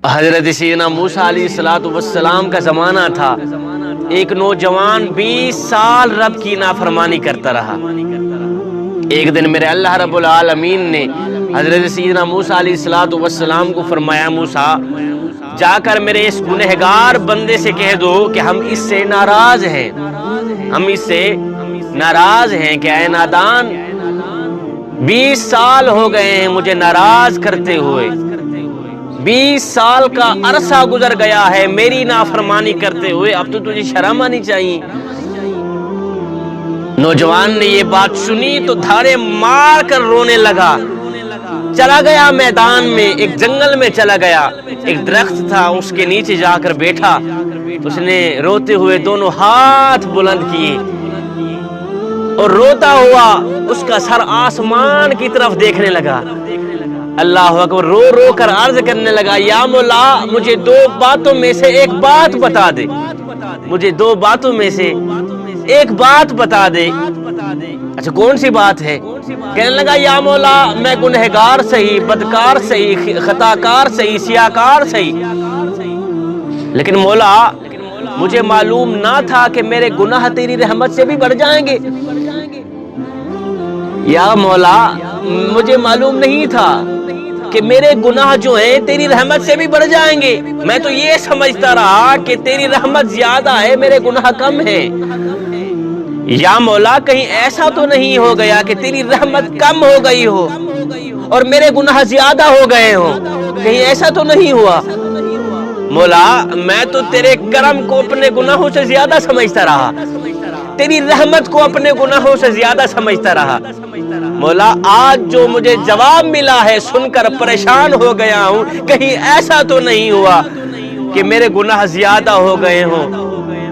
حضرت سیدنا موسیٰ علیہ السلام کا زمانہ تھا. ایک نوجوان 20 سال رب کی نافرمانی کرتا رہا. ایک دن میرے اللہ رب العالمین نے حضرت سیدنا موسیٰ علیہ السلام کو فرمایا، موسیٰ جا کر میرے اس گنہگار بندے سے کہہ دو کہ ہم اس سے ناراض ہیں، ہم اس سے ناراض ہیں کہ اے نادان 20 سال ہو گئے ہیں مجھے ناراض کرتے ہوئے، 20 سال کا عرصہ گزر گیا ہے میری نافرمانی کرتے ہوئے، اب تو تجھے شرم آنی چاہیے. نوجوان نے یہ بات سنی تو دھاڑے مار کر رونے لگا. چلا گیا میدان میں، ایک جنگل میں چلا گیا. ایک درخت تھا، اس کے نیچے جا کر بیٹھا. اس نے روتے ہوئے دونوں ہاتھ بلند کیے اور روتا ہوا اس کا سر آسمان کی طرف دیکھنے لگا. اللہ اکبر، رو رو کر عرض کرنے لگا، یا مولا مجھے 2 باتوں میں سے ایک بات بتا دے، مجھے 2 باتوں میں سے ایک بات بتا دے. اچھا کون سی بات ہے؟ کہنے لگا، یا مولا میں گنہگار صحیح، بدکار صحیح، خطاکار صحیح، سیاکار صحیح، لیکن مولا مجھے معلوم نہ تھا کہ میرے گناہ تیری رحمت سے بھی بڑھ جائیں گے. یا مولا مجھے معلوم نہیں تھا کہ میرے گناہ جو ہیں تیری رحمت سے بھی بڑھ جائیں گے. میں تو یہ سمجھتا رہا کہ تیری رحمت زیادہ ہے، میرے گناہ کم ہیں. یا مولا کہیں ایسا تو نہیں ہو گیا کہ تیری رحمت کم ہو گئی ہو اور میرے گناہ زیادہ ہو گئے ہوں، کہیں ایسا تو نہیں ہوا؟ مولا میں تو تیرے کرم کو اپنے گناہوں سے زیادہ سمجھتا رہا، تیری رحمت کو اپنے گناہوں سے زیادہ سمجھتا رہا. مولا آج جو مجھے جواب ملا ہے سن کر پریشان ہو گیا ہوں، کہیں ایسا تو نہیں ہوا کہ میرے گناہ زیادہ ہو گئے ہوں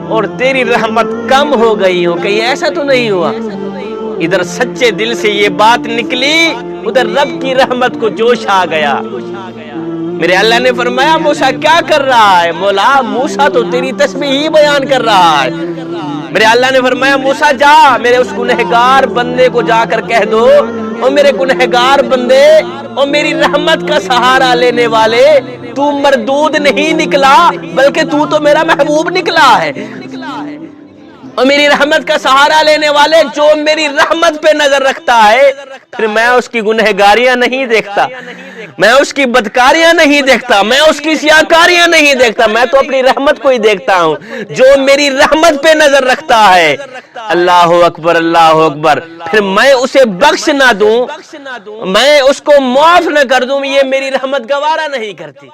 اور تیری رحمت کم ہو گئی ہو، کہیں ایسا تو نہیں ہوا؟ ادھر سچے دل سے یہ بات نکلی، ادھر رب کی رحمت کو جوش آ گیا. میرے اللہ نے فرمایا، موسیٰ کیا کر رہا ہے؟ مولا موسیٰ تو تیری تسبیح ہی بیان کر رہا ہے. میرے اللہ نے فرمایا، موسیٰ جا میرے اس گنہگار بندے کو جا کر کہہ دو، اور میرے گنہگار بندے اور میری رحمت کا سہارا لینے والے، تو مردود نہیں نکلا بلکہ تو میرا محبوب نکلا ہے. اور میری رحمت کا سہارا لینے والے جو میری رحمت پہ نظر رکھتا ہے، پھر میں اس کی گنہگاریاں نہیں دیکھتا، میں اس کی بدکاریاں نہیں دیکھتا، میں اس کی سیاکاریاں نہیں دیکھتا، میں تو اپنی رحمت کو ہی دیکھتا ہوں. جو میری رحمت پہ نظر رکھتا ہے، اللہ اکبر اللہ اکبر، پھر میں اسے بخش نہ دوں، میں اس کو معاف نہ کر دوں، یہ میری رحمت گوارا نہیں کرتی.